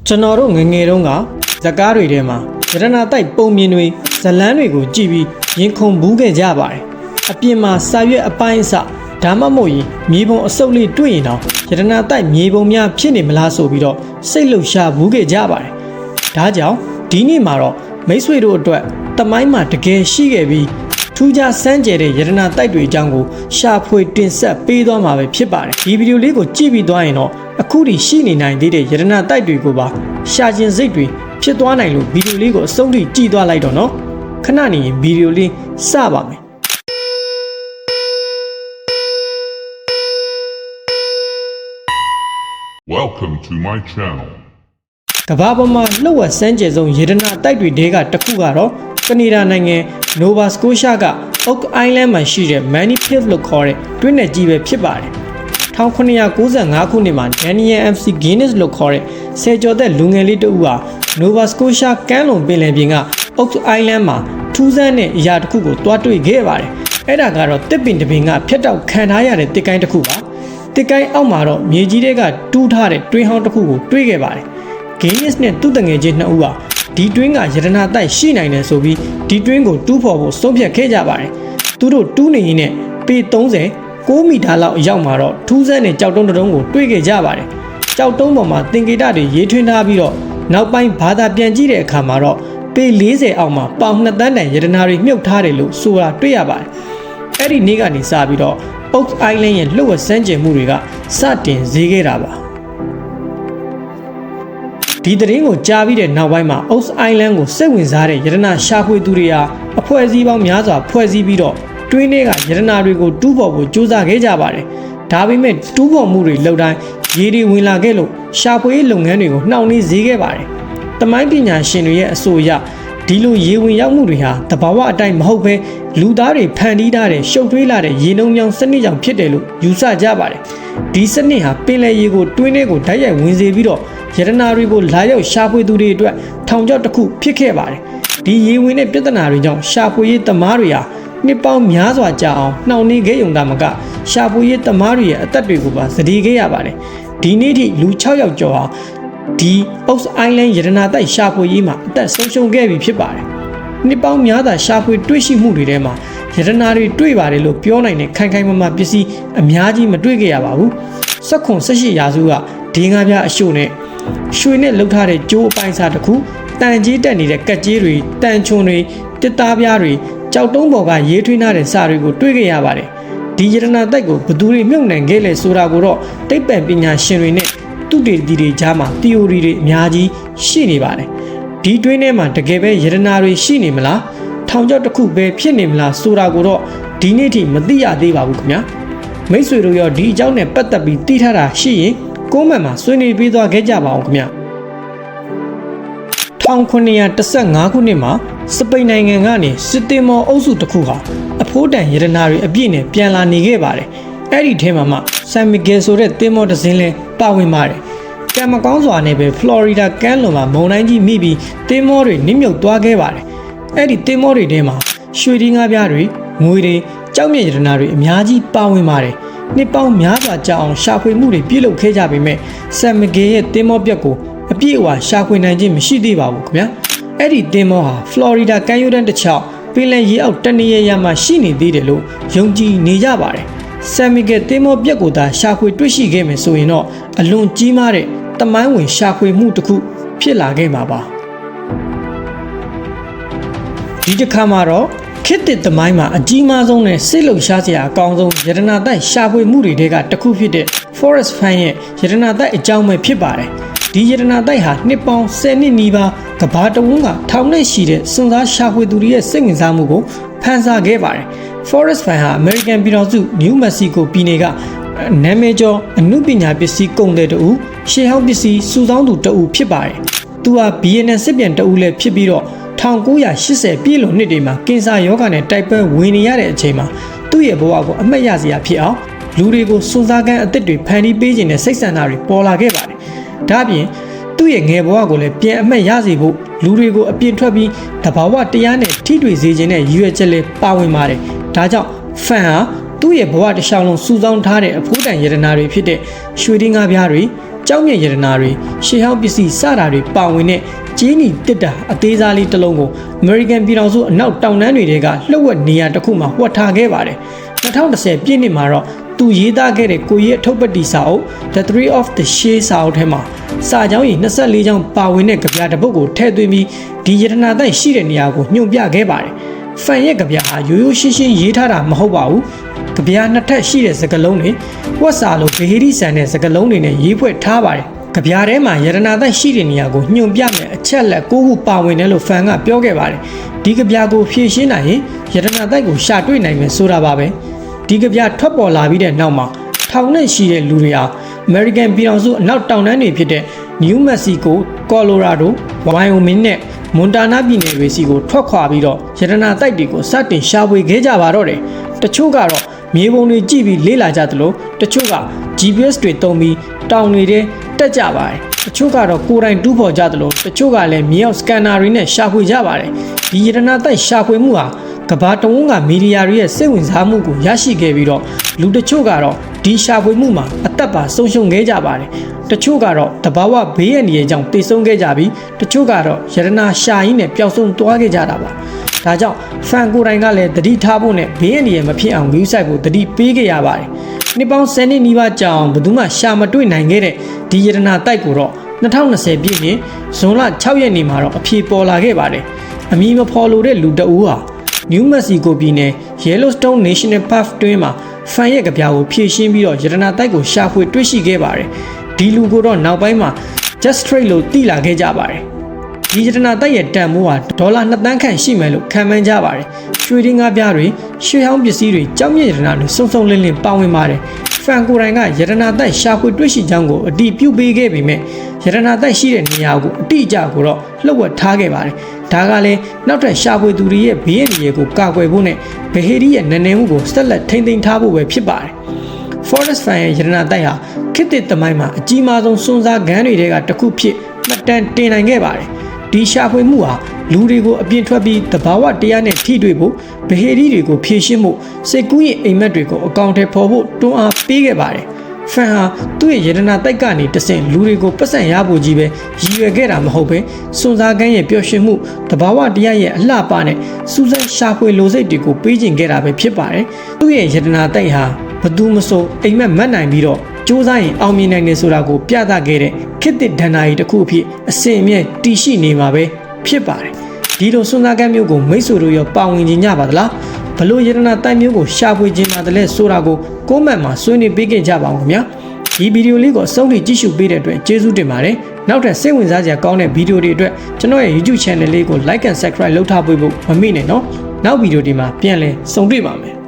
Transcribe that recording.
ကျွန်တော်တို့ငငယ်တုန်းကဇကားတွေထဲမှာရတနာတိုက်ပုံမြင်တွေဇလန်းတွေကိုကြည့်ပြီးရင်ခုန်ဘူးခဲ့ကြပါတယ်အပြင်မှာစာရွက်အပိုင်းအစဒါမှမဟုတ်ရင်မြေပုံအစုပ်လေးတွေ့ရင်တော့ရတနာတိုက်မြေပုံများဖြစ်နေမလားဆိုပြီးတော့စိတ်လှုပ်ရှားဘူးခဲ့ကြပါတယ်ဒါကြောင့်ဒီနေ့မှာတော့မိတ်ဆွေတို့အတွက်တမိုင်းမှာတကယ်ရှိခဲ့ပြီးထူးခြားစမ်းကြဲတဲ့ရတနာတိုက်တွေအကြောင်းကိုရှာဖွေတင်ဆက်ပေးသွားမှာပဲဖြစ်ပါတယ်ဒီဗီဒီယိုလေးကိုကြည့်ပြီးသွားရင်တော့အခုထိရှိနေနိုင်သေးတဲ့ရတနာတိုက်တွေကိုပါရှာခြင်းစိတ်တွေဖြစ်သွားနိုင်လို့ဗီဒီယိုလေးကိုအဆုံးထိကြည့်သွားလိုက်တော့နော်ခဏနေရင်ဗီဒီယိုလေးစပါမယ်Welcome to my channel. ကမ္ဘာပေါ်မှာလှုပ်ဝက်စမ်းကြယ်ဆုံးရေဒနာတိုက်တွေတဲကတစ်ခုကတော့ကနေဒါနိုင်ငံ Nova Scotia က Oak Island မှာရှိတဲ့ Many Fields လို့ခေါ်တဲ့တွင်းနယ်ကြီးပဲဖြစ်ပါတယ်1995ခုနှစ်မှာ Daniel MC Guinness လို့ခေါ်တဲ့ဆယ်ကျော်သက်လူငယ်လေးတစ်ဦးဟာ Nova Scotia ကမ်းလွန်ပင်လယ်ပြင်က Oak Island မှာထူးဆန်းတဲ့အရာတစ်ခုကိုတွားတွေ့ခဲ့ပါတယ်အဲ့ဒါကတော့တစ်ပင်တစ်ပင်ကဖျက်တောက်ခံထားရတဲ့တစ်ကိုင်းတစ်ခုပါတစ်ကိုင်းအောက်မှာတော့မြေကြီးတွေကတူးထားတဲ့တွင်းဟောင်းတစ်ခုကိုတွေ့ခဲ့ပါတယ်ဂိန်းနစ်နဲ့သူ့တငယ်ချင်းနှစ်ဦးဟာဒီတွင်းကရတနာတိုက်ရှိနိုင်တယ်ဆိုပြီးဒီတွင်းကိုတူးဖော်ဖို့ဆုံးဖြတ်ခဲ့ကြပါတယ်သူတို့တူးနေရင်းနဲ့ပေ30 9မီတာလောက်ရောက်မှာတော့ထူးဆန်းတဲ့ကြောက်တုံးတုံးကိုတွေ့ခဲ့ကြပါတယ်ကြောက်တုံးပေါ်မှာသင်္ကေတတွေရေးထွင်းထားပြီးတော့နောက်ပိုင်းဘာသာပြန်ကြည့်တဲ့အခါမှာတော့ပေ40အောက်မှာပေါင်2တန်းတန်ရတနာတွေမြုပ်ထားတယ်လို့ဆိုတာတွေ့ရပါတယ်အဲ့ဒီနေ့ကနေစပြီးတော့Oak Island ရဲ့လှုပ်ဝက်စမ်းကြယ်မှုတွေကစတင်ဈေးခဲ့တာပါဒီသတင်းကိုကြားပြီးတဲ့နောက်ပိုင်းမှာ Oak Island ကိုစိတ်ဝင်စားတဲ့ရတနာရှာဖွေသူတွေဟာအဖွဲ့အစည်းပေါင်းများစွာဖွဲ့စည်းပြီးတော့တွင်းထဲကရတနာတွေကိုတူးဖော်ဖို့ကြိုးစားခဲ့ကြပါတယ်ဒါပေမဲ့တူးဖော်မှုတွေလှုပ်တိုင်းရေတွေဝင်လာခဲ့လို့ရှာဖွေရေးလုပ်ငန်းတွေကိုနှောင့်နှေးစေခဲ့ပါတယ်တမိုင်းပညာရှင်တွေရဲ့အဆိုအရဒီလိုရေဝင်ရောက်မှုတွေဟာတဘာဝအတိုင်းမဟုတ်ဘဲလူသားတွေဖန်တီးထားတဲ့ရှုပ်ထွေးလာတဲ့ရေနှုံမြောင်စနစ်ကြောင့်ဖြစ်တယ်လို့ယူဆကြပါတယ်ဒီစနစ်ဟာပင်လယ်ရေကိုတွင်းထဲကိုဓာတ်ရိုက်ဝင်စေပြီးတော့ရတနာတွေကိုလာရောက်ရှာဖွေသူတွေအတွက်ထောင်ချောက်တစ်ခုဖြစ်ခဲ့ပါတယ်ဒီရေဝင်တဲ့ပြဿနာတွေကြောင့်ရှာဖွေရေးသမားတွေဟာနှစ်ပေါင်းများစွာကြာအောင်နှောင့်နှေးခဲ့ရုံသာမကရှာဖွေရေးသမားတွေရဲ့အသက်တွေကိုပါစတီးခဲ့ရပါတယ်ဒီနေ့ထိလူ6ယောက်ကျော်ဟာဒီ Oak Island ရတနာတိုက်ရှာဖွေရေးမှာအသက်ဆုံးရှုံးခဲ့ပြီဖြစ်ပါတယ်နှစ်ပေါင်းများစွာရှာဖွေတွေ့ရှိမှုတွေထဲမှာရတနာတွေတွေ့ပါတယ်လို့ပြောနိုင်တဲ့ခိုင်ခိုင်မာမာပစ္စည်းအများကြီးမတွေ့ခဲ့ရပါဘူး18ရာစုကဒေငါးပြားအရှို့နဲ့ရွှေနဲ့လှုပ်ထားတဲ့ကြိုးအပိုင်းစားတစ်ခုတန်ကြီးတက်နေတဲ့ကက်ကြီးတွေတန်ချွန်တွေတစ်သားပြားတွေကြောက်တုံးပေါ်ကရေးထွေးထားတဲ့စာတွေကိုတွေ့ခဲ့ရပါတယ်ဒီရတနာတိုက်ကိုဘသူတွေမြုပ်နှံခဲ့လဲဆိုတာကိုတော့တိတ်ပံပညာရှင်တွေနဲ့သူတေသီတွေကြားမှာ theory တွေအများကြီးရှိနေပါတယ်ဒီတွင်းထဲမှာတကယ်ပဲရတနာတွေရှိနေမလားထောင်ချောက်တစ်ခုပဲဖြစ်နေမလားဆိုတာကိုတော့ဒီနေ့ထိမသိရသေးပါဘူးခင်ဗျာမိတ်ဆွေတို့ရောဒီအကြောင်းနဲ့ပတ်သက်ပြီးသိထားတာရှိရင်ကွန်မန့်မှာဆွေးနွေးပေးသွားခဲ့ကြပါအောင်ခင်ဗျာ1915ခုနှစ်မှာစပိန်နိုင်ငံကနေစစ်တင်မော်အုပ်စုတစ်ခုဟာအဖိုးတန်ရတနာတွေအပြည့်နဲ့ပြန်လာနေခဲ့ပါတယ်အဲ့ဒီထဲမှာမှဆန်မီဂယ်ဆိုတဲ့တင်မော်တစ်စင်းလဲပါဝင်ပါတယ်ကံမကောင်းစွာနဲ့ပဲဖလော်ရီဒါကမ်းလွန်မှာမုန်တိုင်းကြီးမိပြီးတင်မော်တွေနစ်မြုပ်သွားခဲ့ပါတယ်အဲ့ဒီတင်မော်တွေထဲမှာရွှေဒီငါးပြားတွေငွေတွေကြောက်မြင့်ရတနာတွေအများကြီးပါဝင်ပါတယ်နှစ်ပေါင်းများစွာကြာအောင်ရှာဖွေမှုတွေပြုလုပ်ခဲ့ကြပေမဲ့ဆန်မီဂယ်ရဲ့တင်မော်ပြက်ကိုအပြည့်အဝရှာဖွေနိုင်ခြင်းမရှိသေးပါဘူးခင်ဗျာအဲ့ဒီတင်မော်ဟာဖလော်ရီဒါကမ်းရိုးတန်းတစ်လျှောက်ပင်လယ်ရေအောက်တနေရာမှာရှိနေသေးတယ်လို့ယုံကြည်နေကြပါတယ်ဆန်မီဂယ်တင်မော်ပြက်ကိုသာရှာဖွေတွေ့ရှိခဲ့မယ်ဆိုရင်တော့အလွန်ကြီးမားတဲ့တမိုင်းဝင်ရှာဖွေမှုတစ်ခုဖြစ်လာခဲ့မှာပါဒီတစ်ခါမှာတော့ခေတ်သစ်သမိုင်းမှာအကြီးမားဆုံးနဲ့စိတ်လှုပ်ရှားစရာအကောင်းဆုံးရတနာတိုက်ရှာဖွေမှုတွေကတစ်ခုဖြစ်တဲ့ Forest Fan ရဲ့ရတနာတိုက်အကြောင်းပဲဖြစ်ပါတယ်ဒီရတနာတိုက်ဟာနှစ်ပေါင်း10နှစ်နီးပါးကဘာတဝန်းကထောင်နဲ့ရှိတဲ့စွန့်စားရှာဖွေသူတွေရဲ့စိတ်ဝင်စားမှုကိုဖန်ဆာခဲ့ပါတယ် Forest Fan ဟာ American ပြည်ထောင်စု New Mexico ပြည်နယ်ကနာမည်ကျော်အမှုပညာပစ္စည်းကုန်တဲ့တူရှေးဟောင်းပစ္စည်းစုဆောင်းသူတူဖြစ်ပါတယ်သူဟာ BNN စစ်ပြန်တူလည်းဖြစ်ပြီးတော့1980ပြည့်လွန်နှစ်တွေမှာကင်ဆာရောဂါနဲ့တိုက်ပွဲဝင်နေရတဲ့အချိန်မှာသူ့ရဲ့ဘဝကိုအမှတ်ရစရာဖြစ်အောင်လူတွေကိုစွန့်စားကမ်းအသစ်တွေဖန်တီးပေးခြင်းနဲ့စိတ်ဆန္ဒတွေပေါ်လာခဲ့ပါတယ်။ဒါ့အပြင်သူ့ရဲ့ငယ်ဘဝကိုလည်းပြန်အမှတ်ရစေဖို့လူတွေကိုအပြင်ထွက်ပြီးတဘာဝတရားနဲ့ထိတွေ့စေခြင်းနဲ့ရည်ရွယ်ချက်လေးပါဝင်ပါတယ်။ဒါကြောင့်ဖန်ဟာသူ့ရဲ့ဘဝတစ်လျှောက်လုံးစုဆောင်းထားတဲ့အဖိုးတန်ရတနာတွေဖြစ်တဲ့ရွှေဒင်းငါးပြားတွေ ကြောင်းမြင့်ရတနာတွေရှေးဟောင်းပစ္စည်းစတာတွေပါဝင်တဲ့ကျင်းနီတစ်တာအသေးစားလေးတစ်လုံးကို American ပြည်ထောင်စုအနောက်တောင်တန်းတွေကလှုပ်ဝက်နေရာတစ်ခုမှာဝှက်ထားခဲ့ပါတယ်2010ပြည့်နှစ်မှာတော့သူရေးသားခဲ့တဲ့ကိုရဲ့အထုပ်ပတ္တိစာအုပ် The Three of the Shade စာအုပ်ထဲမှာစာကြောင်းကြီး24ကြောင်းပါဝင်တဲ့ကြပြတစ်ပုဒ်ကိုထည့်သွင်းပြီးဒီရတနာတိုက်ရှိတဲ့နေရာကိုညွှန်ပြခဲ့ပါတယ်ဖန်ရဲ့ကြပြဟာရိုးရိုးရှင်းရှင်းရေးထားတာမဟုတ်ပါဘူးကြပြနှစ်ထပ်ရှိတဲ့စကားလုံးတွေဝက်စာလိုဗဟိရိဆန်တဲ့စကားလုံးတွေနဲ့ရေးဖွဲ့ထားပါတယ်ကြပြထဲမှာရတနာတိုက်ရှိတဲ့နေရာကိုညွှန်ပြမယ်အချက်လက်9ခုပါဝင်တယ်လို့ဖန်ကပြောခဲ့ပါတယ်ဒီကြပြကိုဖြည့်ရှင်းနိုင်ရင်ရတနာတိုက်ကိုရှာတွေ့နိုင်မယ်ဆိုတာပါပဲဒီကြပြထွက်ပေါ်လာပြီးတဲ့နောက်မှာထောင်နဲ့ရှိတဲ့လူတွေဟာ American ပြည်ထောင်စုအနောက်တောင်တန်းတွေဖြစ်တဲ့ New Mexico, Colorado, Wyoming နဲ့ Montana ပြည်နယ်တွေစီကိုထွက်ခွာပြီးတော့ရတနာတိုက်တွေကိုစတင်ရှာဖွေခဲ့ကြပါတော့တယ်။တချို့ကတော့မြေပုံတွေကြည့်ပြီးလေ့လာကြသလိုတချို့က GPS တွေသုံးပြီးတောင်တွေထဲတက်ကြပါတယ်။တချို့ကတော့ကိုယ်တိုင်တူးဖော်ကြသလိုတချို့ကလည်းမြေအောက်စကန်နာတွေနဲ့ရှာဖွေကြပါတယ်။ဒီရတနာတိုက်ရှာဖွေမှုဟာကဘာတဝန်းကမီဒီယာတွေရဲ့စိတ်ဝင်စားမှုကိုရရှိခဲ့ပြီးတော့လူတချို့ကတော့ဒီရှာဖွေမှုမှာအသက်ပါဆုံးရှုံးခဲ့ကြပါတယ်တချို့ကတော့တဘာဝဘေးရန်တွေကြောင့်တိတ်ဆုံးခဲ့ကြပြီးတချို့ကတော့ရတနာရှာရင်းနဲ့ပျောက်ဆုံးသွားခဲ့ကြတာပါဒါကြောင့်ဖန်ကိုယ်တိုင်ကလည်းတတိထားဖို့နဲ့ဘေးရန်တွေမဖြစ်အောင် website ကိုတတိပေးခဲ့ရပါတယ်နှစ်ပေါင်း10နှစ်နီးပါးကြာအောင်ဘယ်သူမှရှာမတွေ့နိုင်ခဲ့တဲ့ဒီရတနာတိုက်ကိုတော့2020ပြည့်နှစ်ဇွန်လ6ရက်နေ့မှာတော့အဖြေပေါ်လာခဲ့ပါတယ်အမည်မဖော်လိုတဲ့လူတအူးဟာNew Mexico ပြည်နယ် Yellowstone National Park တွင်းမှာဖန်ရဲ့ကြပြာကိုဖြည့်ရှင်းပြီးတော့ရတနာတိုက်ကိုရှာဖွေတွေ့ရှိခဲ့ပါတယ်။ဒီလူကိုတော့နောက်ပိုင်းမှာ Just Trade လို့သိလာခဲ့ကြပါတယ်။ဒီရတနာတိုက်ရဲ့တန်ဖိုးဟာဒေါ်လာ2သန်းခန့်ရှိမယ်လို့ခန့်မှန်းကြပါတယ်။ရွှေရင်းငါးပြားတွေရွှေဟောင်းပစ္စည်းတွေကြောက်မြင့်ရတနာတွေစုံစုံလင်းလင်းပါဝင်ပါတယ်။ဖန်ကိုယ်တိုင်ကရတနာတိုက်ရှာဖွေတွေ့ရှိကြောင်းကိုအတည်ပြုပေးခဲ့ပေမဲ့ရတနာတိုက်ရှိတဲ့နေရာကိုအတိအကျကိုတော့လှုပ်ဝက်ထားခဲ့ပါတယ်။ဒါကလည်းနောက်ထပ်ရှာဖွေသူတွေရဲ့ဘေးရန်တွေကိုကာကွယ်ဖို့နဲ့ဗဟိရိရဲ့နည်းနည်းမှုကိုဆက်လက်ထိန်းသိမ်းထားဖို့ပဲဖြစ်ပါတယ်။ Forest Fire ရဲ့ရတနာတိုက်ဟာခေတ်သစ်သမိုင်းမှာအကြီးမားဆုံးစွန့်စားခန်းတွေကတစ်ခုဖြစ်မှတ်တမ်းတင်နိုင်ခဲ့ပါတယ်။ဒီရှာဖွေမှုဟာလူတွေကိုအပြင်ထွက်ပြီးတဘာဝတရားနဲ့ထိတွေ့ဖို့ဗဟိရိတွေကိုဖြည့်ရှင်းဖို့စိတ်ကူးရင်အိမ်မက်တွေကိုအကောင့်ထဲပေါ်ဖို့တွန်းအားပေးခဲ့ပါတယ်။ဖန်ဟာသူ့ရဲ့ရတနာတိုက်ကနေတဆင့်လူတွေကိုပတ်စံရဖို့ကြီးပဲရည်ရွယ်ခဲ့တာမဟုတ်ပဲစွန့်စားခန်းရဲ့ပျော်ရွှင်မှုတဘာဝတရားရဲ့အလှပနဲ့စူးစမ်းရှာဖွေလိုစိတ်တွေကိုပေးကျင်ခဲ့တာပဲဖြစ်ပါတယ်။သူ့ရဲ့ရတနာတိုက်ဟာဘသူမဆိုအိမ်မက်မတ်နိုင်ပြီးတော့စူးစမ်းရင်အောင်မြင်နိုင်တယ်ဆိုတာကိုပြသခဲ့တဲ့ခေတ်သစ်ဒဏ္ဍာရီတစ်ခုအဖြစ်အစဉ်အမြဲတည်ရှိနေမှာပဲဖြစ်ပါတယ်။ဒီလိုစွန့်စားခန်းမျိုးကိုမိတ်ဆွေတို့ရောပါဝင်ကြပါသလား။ဘလို့ရတနာတိုက်မျိုးကိုရှာဖွေခြင်းပါတယ်လဲဆိုတာကိုကိုမန့်မှာဆွေးနွေးပေးခဲ့ကြပါဦးခင်ဗျာဒီဗီဒီယိုလေးကိုအဆုံးထိကြည့်ရှုပေးတဲ့အတွက်ကျေးဇူးတင်ပါတယ်နောက်ထပ်စိတ်ဝင်စားစရာကောင်းတဲ့ဗီဒီယိုတွေအတွက်ကျွန်တော်ရဲ့ YouTube Channel လေးကို Like and Subscribe လုပ်ထားပေးဖို့မမေ့နဲ့နော်နောက်ဗီဒီယိုဒီမှာပြန်လည်ဆုံတွေ့ပါမယ်